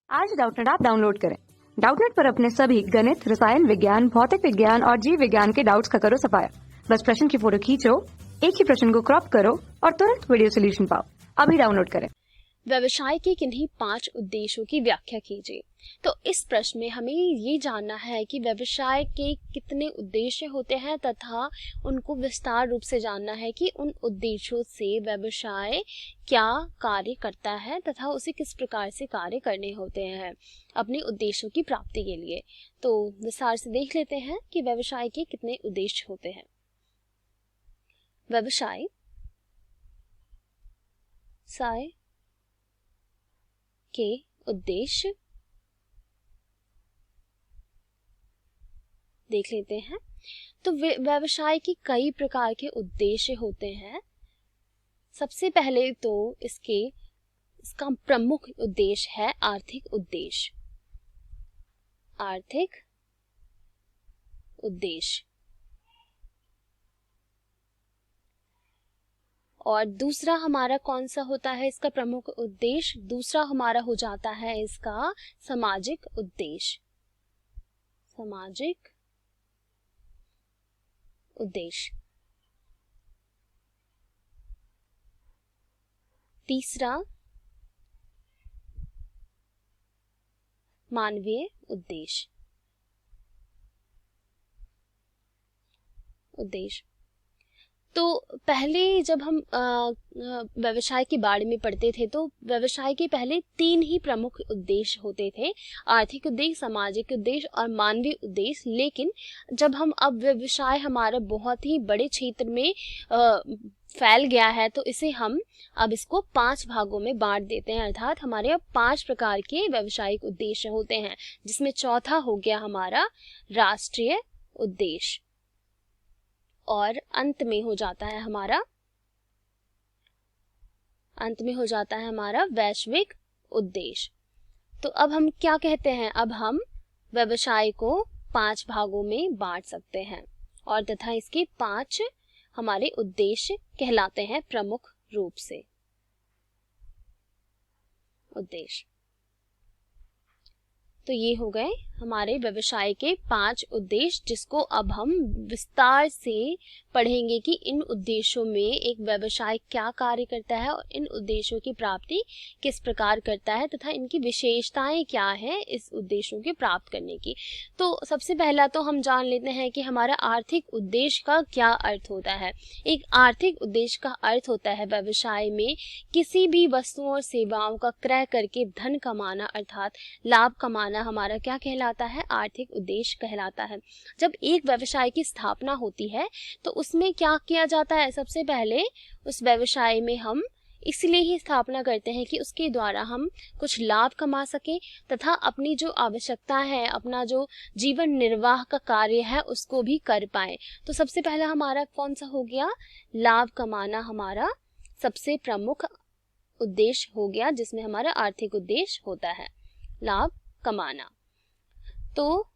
आज Doubtnut app download करें। Doubtnut पर अपने सभी गणित, रसायन विज्ञान, भौतिक विज्ञान और जीव विज्ञान के डाउट्स का करो सफाया। बस प्रश्न की फोटो खींचो, एक ही प्रश्न को क्रॉप करो और तुरंत वीडियो सोल्यूशन पाओ। अभी डाउनलोड करें। व्यवसाय के किन्हीं 5 उद्देश्यों की व्याख्या कीजिए। तो इस प्रश्न में हमें ये जानना है कि व्यवसाय के कितने उद्देश्य होते हैं तथा उनको विस्तार रूप से जानना है कि उन उद्देश्यों से व्यवसाय क्या कार्य करता है तथा उसे किस प्रकार से कार्य करने होते हैं अपने उद्देश्यों की प्राप्ति के लिए। तो विस्तार से देख लेते हैं कि व्यवसाय के कितने उद्देश्य होते हैं। व्यवसाय के उद्देश्य देख लेते हैं। तो व्यवसाय की कई प्रकार के उद्देश्य होते हैं। सबसे पहले तो इसका प्रमुख उद्देश्य है आर्थिक उद्देश्य। आर्थिक उद्देश्य और दूसरा हमारा कौन सा होता है इसका प्रमुख उद्देश्य? दूसरा हमारा हो जाता है इसका सामाजिक उद्देश्य। सामाजिक उद्देश्य। तीसरा मानवीय उद्देश्य। तो पहले जब हम व्यवसाय के बारे में पढ़ते थे तो व्यवसाय के पहले 3 ही प्रमुख उद्देश्य होते थे, आर्थिक उद्देश्य, सामाजिक उद्देश्य और मानवीय उद्देश्य। लेकिन जब हम अब व्यवसाय हमारा बहुत ही बड़े क्षेत्र में फैल गया है तो इसे हम अब इसको 5 भागों में बांट देते हैं, अर्थात हमारे अब 5 प्रकार के व्यवसायिक उद्देश्य होते हैं, जिसमें चौथा हो गया हमारा राष्ट्रीय उद्देश्य और अंत में हो जाता है हमारा वैश्विक उद्देश्य। तो अब हम क्या कहते हैं? अब हम व्यवसाय को 5 भागों में बांट सकते हैं और तथा इसके 5 हमारे उद्देश्य कहलाते हैं प्रमुख रूप से। उद्देश्य तो ये हो गए हमारे व्यवसाय के 5 उद्देश्य, जिसको अब हम विस्तार से पढ़ेंगे कि इन उद्देश्यों में एक व्यवसाय क्या कार्य करता है और इन उद्देश्यों की प्राप्ति किस प्रकार करता है तथा इनकी विशेषताएं क्या है इस उद्देश्यों की प्राप्त करने की। तो सबसे पहला तो हम जान लेते हैं कि हमारा आर्थिक उद्देश्य का क्या अर्थ होता है। एक आर्थिक उद्देश्य का अर्थ होता है व्यवसाय में किसी भी वस्तुओं और सेवाओं का क्रय करके धन कमाना, अर्थात लाभ कमाना हमारा क्या कहलाता है? आर्थिक उद्देश्य कहलाता है। जब एक व्यवसाय की स्थापना होती है तो उसमें क्या किया जाता है? सबसे पहले उस व्यवसाय में हम इसलिए ही स्थापना करते हैं कि उसके द्वारा हम कुछ लाभ कमा सकें तथा अपनी जो आवश्यकता है, अपना जो जीवन निर्वाह का कार्य है उसको भी कर पाए। तो सबसे पहला हमारा कौन सा हो गया? लाभ कमाना हमारा सबसे प्रमुख उद्देश्य हो गया, जिसमें हमारा आर्थिक उद्देश्य होता है लाभ कमाना। तो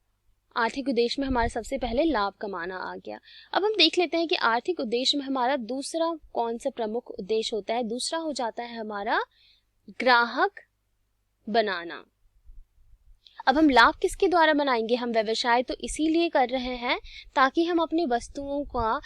आर्थिक उद्देश्य में हमारा सबसे पहले लाभ कमाना आ गया। अब हम देख लेते हैं कि आर्थिक उद्देश्य में हमारा दूसरा कौन सा प्रमुख उद्देश्य होता है। दूसरा हो जाता है हमारा ग्राहक बनाना। अब हम लाभ किसके द्वारा बनाएंगे? हम व्यवसाय तो इसीलिए कर रहे हैं ताकि हम अपनी वस्तुओं का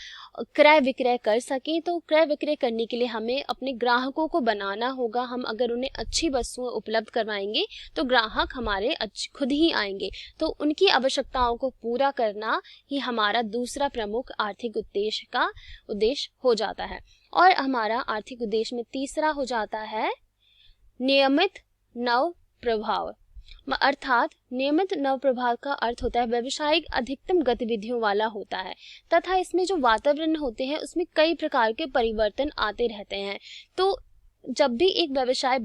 क्रय विक्रय कर सकें। तो क्रय विक्रय करने के लिए हमें अपने ग्राहकों को बनाना होगा। हम अगर उन्हें अच्छी वस्तुएं उपलब्ध करवाएंगे तो ग्राहक हमारे खुद ही आएंगे। तो उनकी आवश्यकताओं को पूरा करना ही हमारा दूसरा प्रमुख आर्थिक उद्देश्य का उद्देश्य हो जाता है। और हमारा आर्थिक उद्देश्य में तीसरा हो जाता है नियमित नव प्रभाव, अर्थात नियमित नव प्रभाव का अर्थ होता है व्यवसायिक अधिकतम गतिविधियों वाला होता है तथा इसमें जो वातावरण होते हैं उसमें कई प्रकार के परिवर्तन आते रहते हैं। तो जब भी एक व्यवसाय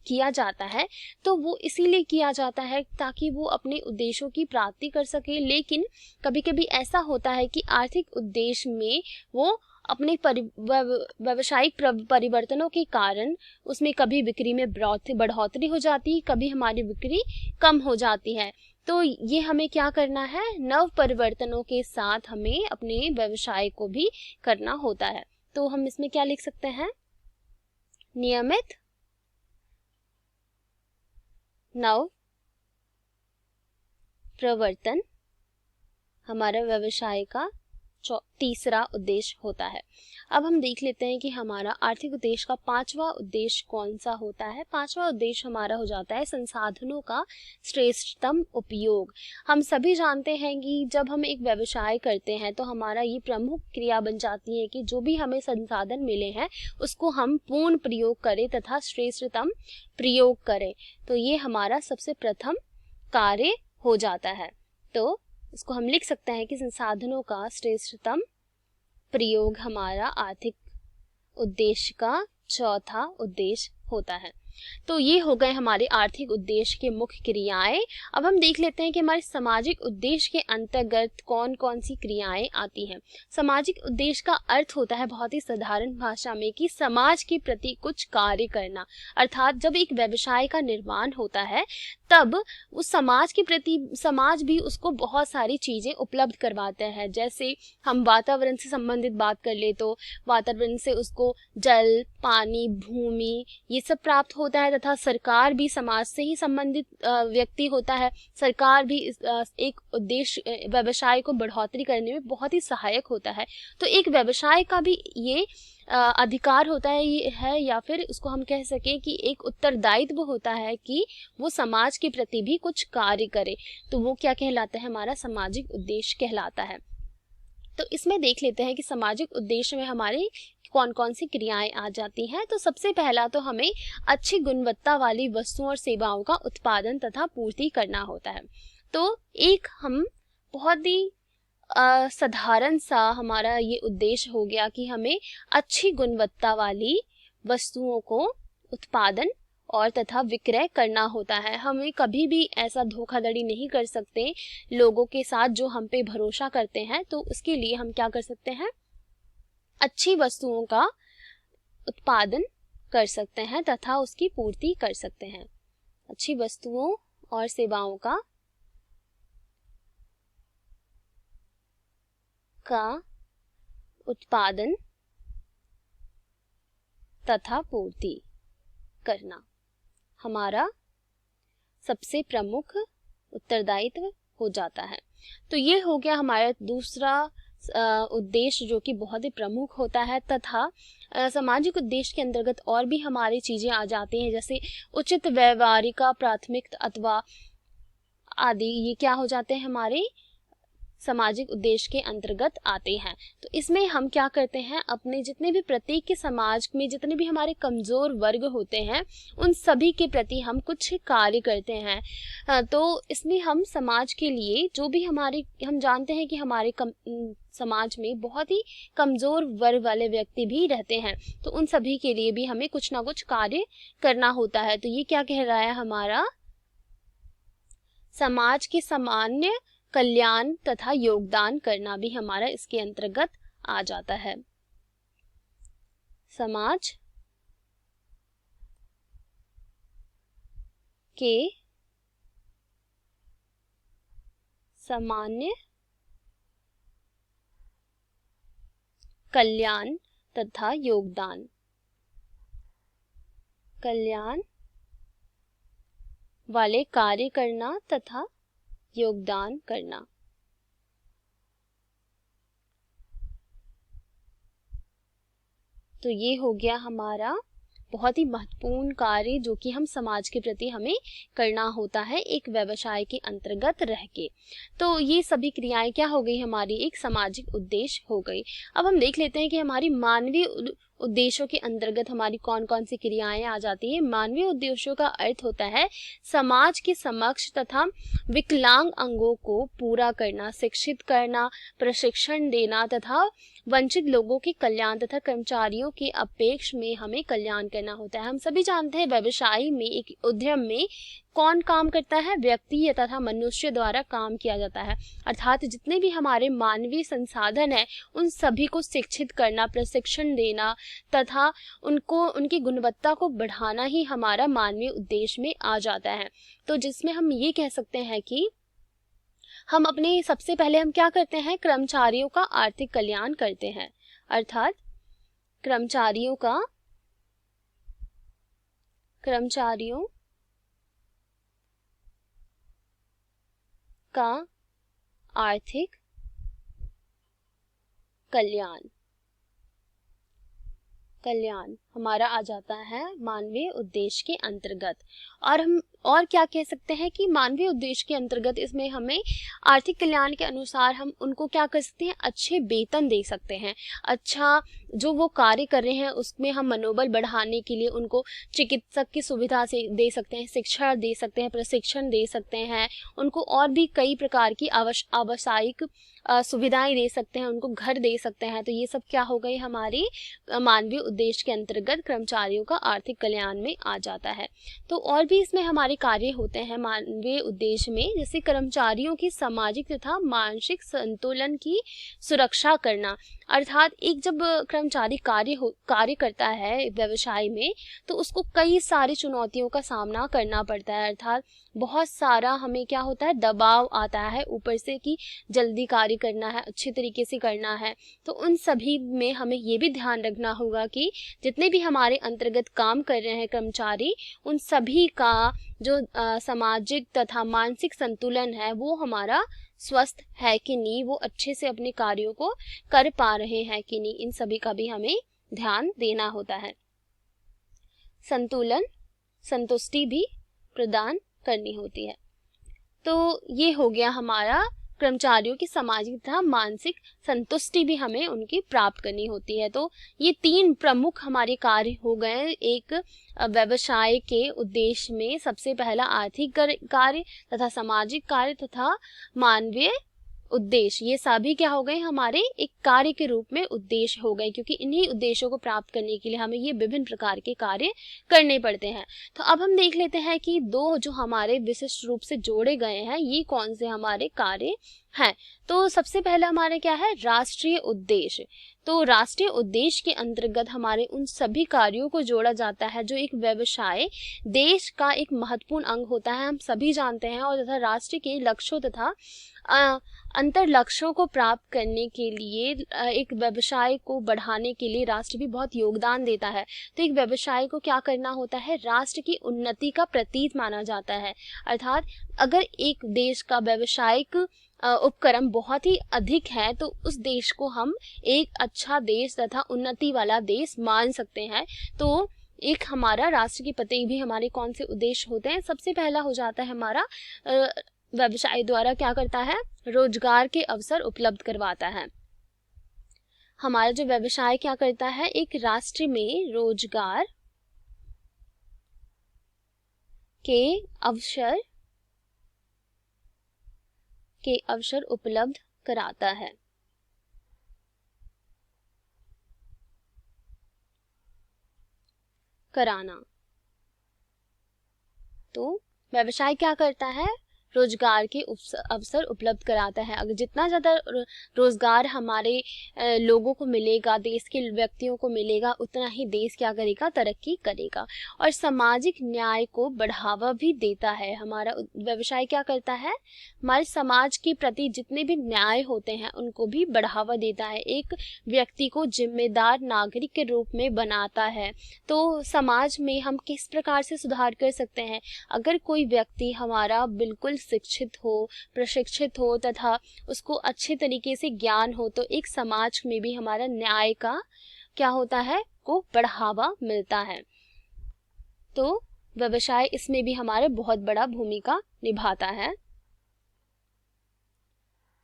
किया जाता है तो वो इसीलिए किया जाता है ताकि वो अपने उद्देश्यों की प्राप्ति कर सके। लेकिन कभी कभी ऐसा होता है कि आर्थिक उद्देश्य में वो अपने व्यवसायिक परिवर्तनों के कारण उसमें कभी बिक्री में बढ़ोतरी हो जाती है, कभी हमारी बिक्री कम हो जाती है। तो ये हमें क्या करना है? नव परिवर्तनों के साथ हमें अपने व्यवसाय को भी करना होता है। तो हम इसमें क्या लिख सकते हैं? नियमित नव प्रवर्तन हमारा व्यवसाय का तीसरा उद्देश्य होता है। अब हम देख लेते हैं कि हमारा आर्थिक उद्देश्य का पांचवा उद्देश्य कौन सा होता है। पांचवा उद्देश्य हमारा हो जाता है संसाधनों का श्रेष्ठतम उपयोग। हम सभी जानते हैं कि जब हम एक व्यवसाय करते हैं तो हमारा ये प्रमुख क्रिया बन जाती है कि जो भी हमें संसाधन मिले हैं उसको हम पूर्ण प्रयोग करें तथा श्रेष्ठतम प्रयोग करें। तो ये हमारा सबसे प्रथम कार्य हो जाता है। तो इसको हम लिख सकते हैं कि संसाधनों का श्रेष्ठतम प्रयोग हमारा आर्थिक उद्देश्य का चौथा उद्देश्य होता है। तो ये हो गए हमारे आर्थिक उद्देश्य के मुख्य क्रियाएं। अब हम देख लेते हैं कि हमारे सामाजिक उद्देश्य के अंतर्गत कौन कौन सी क्रियाएं आती हैं। सामाजिक उद्देश्य का अर्थ होता है बहुत ही साधारण भाषा में कि समाज के प्रति कुछ कार्य करना। अर्थात जब एक व्यवसाय का निर्माण होता है तब उस समाज के प्रति समाज भी उसको बहुत सारी चीजें उपलब्ध करवाते हैं। जैसे हम वातावरण से संबंधित बात कर ले तो वातावरण से उसको जल, पानी, भूमि ये सब प्राप्त होता है तथा सरकार भी समाज से ही संबंधित व्यक्ति होता है। सरकार भी एक उद्देश्य व्यवसाय को बढ़ोतरी करने में बहुत ही सहायक होता है। तो एक व्यवसाय का भी ये अधिकार होता है या फिर उसको हम कह सकें कि एक उत्तरदायित्व होता है कि वो समाज के प्रति भी कुछ कार्य करे। तो वो क्या कहलाता है, हमारा सामाजिक उद्देश्य कहलाता है। तो इसमें देख लेते हैं कि सामाजिक उद्देश्य में हमारी कौन कौन सी क्रियाएं आ जाती हैं। तो सबसे पहला तो हमें अच्छी गुणवत्ता वाली वस्तुओं और सेवाओं का उत्पादन तथा पूर्ति करना होता है। तो एक हम बहुत ही साधारण सा हमारा ये उद्देश्य हो गया कि हमें अच्छी गुणवत्ता वाली वस्तुओं को उत्पादन और तथा विक्रय करना होता है। हमें कभी भी ऐसा धोखाधड़ी नहीं कर सकते लोगों के साथ जो हम पे भरोसा करते हैं। तो उसके लिए हम क्या कर सकते हैं, अच्छी वस्तुओं का उत्पादन कर सकते हैं तथा उसकी पूर्ति कर सकते हैं। अच्छी वस्तुओं और सेवाओं का उत्पादन तथा पूर्ति करना हमारा सबसे प्रमुख उत्तरदायित्व हो जाता है। तो ये हो गया हमारा दूसरा उद्देश्य जो कि बहुत ही प्रमुख होता है। तथा सामाजिक उद्देश्य के अंतर्गत और भी हमारी चीजें आ जाती हैं, जैसे उचित व्यवहारिका, प्राथमिक अथवा आदि। ये क्या हो जाते हैं, हमारे सामाजिक उद्देश्य के अंतर्गत आते हैं। तो इसमें हम क्या करते हैं, अपने जितने भी प्रत्येक के समाज में जितने भी हमारे कमजोर वर्ग होते हैं उन सभी के प्रति हम कुछ कार्य करते हैं। तो इसमें हम समाज के लिए जो भी हम जानते हैं कि हमारे समाज में बहुत ही कमजोर वर्ग वाले व्यक्ति भी रहते हैं। तो उन सभी के लिए भी हमें कुछ ना कुछ कार्य करना होता है। तो ये क्या कह रहा है, हमारा समाज के सामान्य कल्याण तथा योगदान करना भी हमारा इसके अंतर्गत आ जाता है। समाज के सामान्य कल्याण तथा योगदान वाले कार्य करना तथा योगदान करना। तो ये हो गया हमारा बहुत ही महत्वपूर्ण कार्य जो कि हम समाज के प्रति हमें करना होता है एक व्यवसाय के अंतर्गत रह के। तो ये सभी क्रियाएं क्या हो गई, हमारी एक सामाजिक उद्देश्य हो गई। अब हम देख लेते हैं कि हमारी मानवीय उद्देश्यों के अंतर्गत हमारी कौन कौन सी क्रियाएं आ जाती है। मानवीय उद्देश्यों का अर्थ होता है समाज के समक्ष तथा विकलांग अंगों को पूरा करना, शिक्षित करना, प्रशिक्षण देना तथा वंचित लोगों के कल्याण तथा कर्मचारियों के अपेक्ष में हमें कल्याण करना होता है। हम सभी जानते हैं व्यवसाय में, एक उद्यम में कौन काम करता है, व्यक्ति तथा मनुष्य द्वारा काम किया जाता है। अर्थात जितने भी हमारे मानवीय संसाधन है उन सभी को शिक्षित करना, प्रशिक्षण देना तथा उनकी गुणवत्ता को बढ़ाना ही हमारा मानवीय उद्देश्य में आ जाता है। तो जिसमें हम ये कह सकते हैं कि हम अपने सबसे पहले हम क्या करते हैं, कर्मचारियों का आर्थिक कल्याण करते हैं। अर्थात कर्मचारियों का आर्थिक कल्याण हमारा आ जाता है मानवीय उद्देश्य के अंतर्गत। और हम और क्या कह सकते हैं कि मानवीय उद्देश्य के अंतर्गत इसमें हमें आर्थिक कल्याण के अनुसार हम उनको क्या कर सकते हैं, अच्छे वेतन दे सकते हैं, अच्छा जो वो कार्य कर रहे हैं उसमें हम मनोबल बढ़ाने के लिए उनको चिकित्सक की सुविधा से दे सकते हैं, शिक्षा दे सकते हैं, प्रशिक्षण दे सकते हैं, उनको और भी कई प्रकार की आवश्यक सुविधाएं दे सकते हैं, उनको घर दे सकते हैं। तो ये सब क्या हो गई, हमारी मानवीय उद्देश्य के अंतर्गत कर्मचारियों का आर्थिक कल्याण में आ जाता है। तो और भी इसमें हमारे कार्य होते हैं मानवीय उद्देश्य में, जैसे कर्मचारियों की सामाजिक तथा मानसिक संतुलन की सुरक्षा करना। अर्थात एक जब कर्मचारी कार्य करता है व्यवसाय में तो उसको कई सारी चुनौतियों का सामना करना पड़ता है, अर्थात बहुत सारा हमें क्या होता है, दबाव आता है ऊपर से कि जल्दी कार्य करना है, अच्छे तरीके से करना है। तो उन सभी में हमें ये भी ध्यान रखना होगा कि जितने भी हमारे अंतर्गत काम कर रहे हैं कर्मचारी, उन सभी का जो सामाजिक तथा मानसिक संतुलन है वो हमारा स्वस्थ है कि नहीं, वो अच्छे से अपने कार्यों को कर पा रहे हैं कि नहीं, इन सभी का भी हमें ध्यान देना होता है। संतुलन, संतुष्टि भी प्रदान करनी होती है। तो ये हो गया हमारा कर्मचारियों की सामाजिक तथा मानसिक संतुष्टि भी हमें उनकी प्राप्त करनी होती है। तो ये 3 प्रमुख हमारे कार्य हो गए एक व्यवसाय के उद्देश्य में। सबसे पहला आर्थिक कार्य तथा सामाजिक कार्य तथा मानवीय उद्देश्य, ये सभी क्या हो गए, हमारे एक कार्य के रूप में उद्देश्य हो गए, क्योंकि इन्हीं उद्देश्यों को प्राप्त करने के लिए हमें ये विभिन्न प्रकार के कार्य करने पड़ते हैं। तो अब हम देख लेते हैं कि 2 जो हमारे विशिष्ट रूप से जोड़े गए हैं ये कौन से हमारे कार्य हैं। तो सबसे पहला हमारा क्या है, राष्ट्रीय उद्देश्य। तो राष्ट्रीय उद्देश्य के अंतर्गत हमारे उन सभी कार्यों को जोड़ा जाता है जो एक व्यवसाय देश का एक महत्वपूर्ण अंग होता है, हम सभी जानते हैं। और तथा राष्ट्र के लक्ष्यों तथा अंतर लक्ष्यों को प्राप्त करने के लिए एक व्यवसाय को बढ़ाने के लिए राष्ट्र भी बहुत योगदान देता है। तो एक व्यवसाय को क्या करना होता है, राष्ट्र की उन्नति का प्रतीक माना जाता है। अर्थात अगर एक देश का व्यावसायिक उपक्रम बहुत ही अधिक है तो उस देश को हम एक अच्छा देश तथा उन्नति वाला देश मान सकते हैं। तो एक हमारा राष्ट्र के प्रति भी हमारे कौन से उद्देश्य होते हैं, सबसे पहला हो जाता है हमारा व्यवसाय द्वारा क्या करता है, रोजगार के अवसर उपलब्ध करवाता है। हमारा जो व्यवसाय क्या करता है, एक राष्ट्र में रोजगार के अवसर उपलब्ध कराता है। कराना, तो व्यवसाय क्या करता है, रोजगार के अवसर उपलब्ध कराता है। अगर जितना ज़्यादा रोजगार हमारे लोगों को मिलेगा, देश के व्यक्तियों को मिलेगा, उतना ही देश क्या करेगा, तरक्की करेगा। और सामाजिक न्याय को बढ़ावा भी देता है। हमारा व्यवसाय क्या करता है, हमारे समाज के प्रति जितने भी न्याय होते हैं उनको भी बढ़ावा देता है, एक व्यक्ति को जिम्मेदार नागरिक के रूप में बनाता है। तो समाज में हम किस प्रकार से सुधार कर सकते हैं, अगर कोई व्यक्ति हमारा बिल्कुल शिक्षित हो, प्रशिक्षित हो तथा उसको अच्छे तरीके से ज्ञान हो, तो एक समाज में भी हमारा न्याय का क्या होता है, को बढ़ावा मिलता है। तो व्यवसाय इसमें भी हमारे बहुत बड़ा भूमिका निभाता है।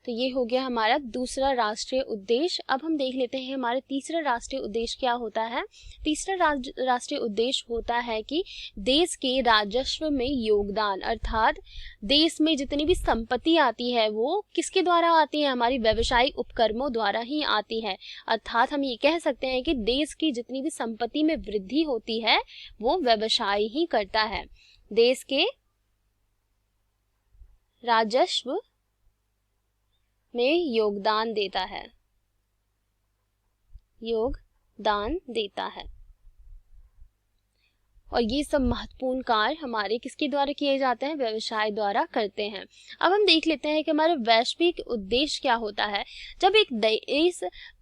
तो ये हो गया हमारा दूसरा राष्ट्रीय उद्देश्य। अब हम देख लेते हैं हमारा तीसरा राष्ट्रीय उद्देश्य क्या होता है। तीसरा राष्ट्रीय उद्देश्य होता है कि देश के राजस्व में योगदान, अर्थात देश में जितनी भी संपत्ति आती है वो किसके द्वारा आती है, हमारी व्यावसायिक उपक्रमों द्वारा ही आती है। अर्थात हम ये कह सकते हैं कि देश की जितनी भी संपत्ति में वृद्धि होती है वो व्यवसाय ही करता है। देश के राजस्व में योगदान देता है, योगदान देता है। और ये सब महत्वपूर्ण कार्य हमारे किसके द्वारा किए जाते हैं, व्यवसाय द्वारा करते हैं। अब हम देख लेते हैं कि हमारा वैश्विक उद्देश्य क्या होता है। जब एक देश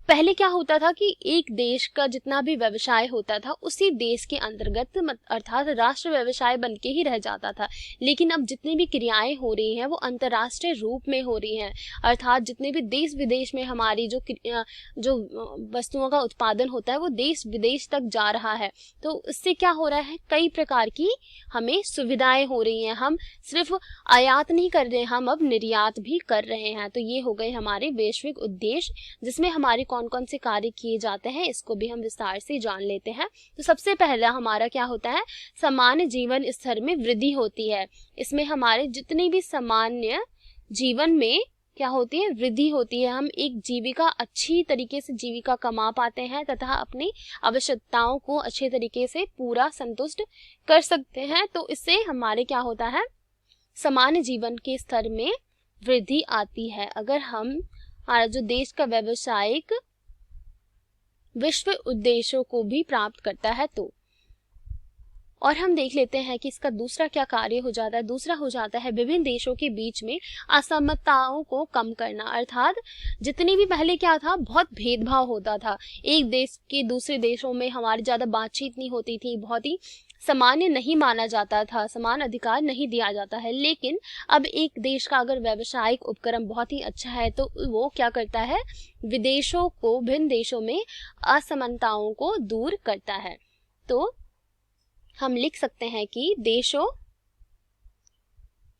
पहले क्या होता था कि एक देश का जितना भी व्यवसाय होता था उसी देश के अंतर्गत अर्थात राष्ट्र व्यवसाय बन के ही रह जाता था। लेकिन अब जितनी भी क्रियाएं हो रही हैं वो अंतर्राष्ट्रीय रूप में हो रही हैं, अर्थात जितने भी देश विदेश में हमारी जो वस्तुओं का उत्पादन होता है वो देश विदेश तक जा रहा है। तो इससे क्या हो रहा है, कई प्रकार की हमें सुविधाएं हो रही हैं। हम सिर्फ आयात नहीं कर रहे, हम अब निर्यात भी कर रहे हैं। तो ये हो गए हमारे वैश्विक उद्देश्य, जिसमें हमारे कौन कौन से कार्य किए जाते हैं इसको भी हम विस्तार से जान लेते हैं। तो सबसे पहला हमारा क्या होता है, सामान्य जीवन स्तर में वृद्धि होती है। इसमें हमारे जितने भी सामान्य जीवन में क्या होती है, वृद्धि होती है। हम एक जीविका, अच्छी तरीके से जीविका कमा पाते हैं तथा अपनी आवश्यकताओं को अच्छे तरीके से पूरा संतुष्ट कर सकते हैं। तो इससे हमारे क्या होता है, सामान्य जीवन के स्तर में वृद्धि आती है। अगर हमारा जो देश का व्यवसायिक विश्व उद्देश्यों को भी प्राप्त करता है तो। और हम देख लेते हैं कि इसका दूसरा क्या कार्य हो जाता है। दूसरा हो जाता है विभिन्न देशों के बीच में असमानताओं को कम करना। अर्थात जितनी भी पहले क्या था, बहुत भेदभाव होता था, एक देश के दूसरे देशों में हमारी ज़्यादा बातचीत नहीं होती थी, बहुत ही सामान्य नहीं माना जाता था, समान अधिकार नहीं दिया जाता है। लेकिन अब एक देश का अगर व्यावसायिक उपक्रम बहुत ही अच्छा है तो वो क्या करता है, विदेशों को, भिन्न देशों में असमानताओं को दूर करता है। तो हम लिख सकते हैं कि देशों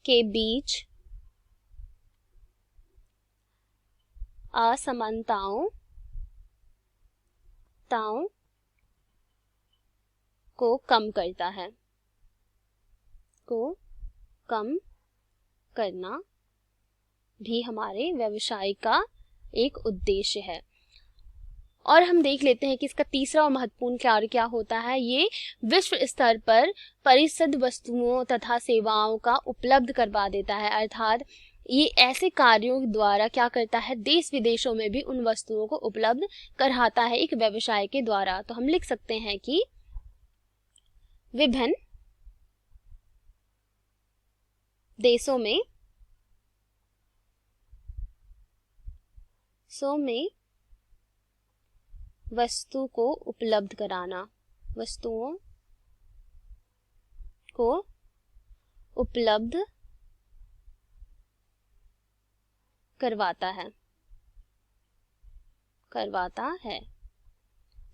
के बीच असमानताओं को कम करता है, को कम करना भी हमारे व्यवसाय का एक उद्देश्य है। और हम देख लेते हैं कि इसका तीसरा और महत्वपूर्ण कार्य क्या होता है। ये विश्व स्तर पर परिसिद्ध वस्तुओं तथा सेवाओं का उपलब्ध करवा देता है। अर्थात ये ऐसे कार्यों द्वारा क्या करता है, देश विदेशों में भी उन वस्तुओं को उपलब्ध कराता है एक व्यवसाय के द्वारा। तो हम लिख सकते हैं कि विभिन्न देशों में वस्तुओं को उपलब्ध कराना, वस्तुओं को उपलब्ध करवाता है।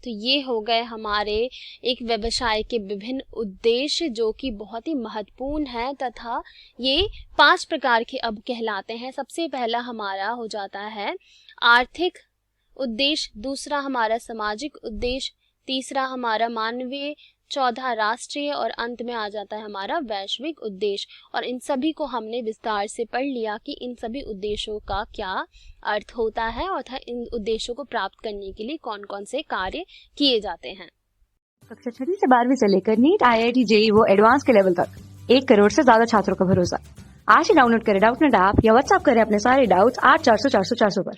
तो ये हो गए हमारे एक व्यवसाय के विभिन्न उद्देश्य जो कि बहुत ही महत्वपूर्ण है तथा ये 5 प्रकार के अब कहलाते हैं। सबसे पहला हमारा हो जाता है आर्थिक उद्देश्य, दूसरा हमारा सामाजिक उद्देश्य, तीसरा हमारा मानवीय, चौथा राष्ट्रीय और अंत में आ जाता है हमारा वैश्विक उद्देश्य। और इन सभी को हमने विस्तार से पढ़ लिया कि इन सभी उद्देश्यों का क्या अर्थ होता है और इन उद्देश्यों को प्राप्त करने के लिए कौन कौन से कार्य किए जाते हैं। कक्षा 6 से 12वीं से लेकर नीट, IIT, JEE वो एडवांस के लेवल तक 1 करोड़ से ज्यादा छात्रों का भरोसा। आज ही डाउनलोड करें डाउटनेट ऐप या व्हाट्सएप करें अपने सारे डाउट्स 8400 400 400 पर।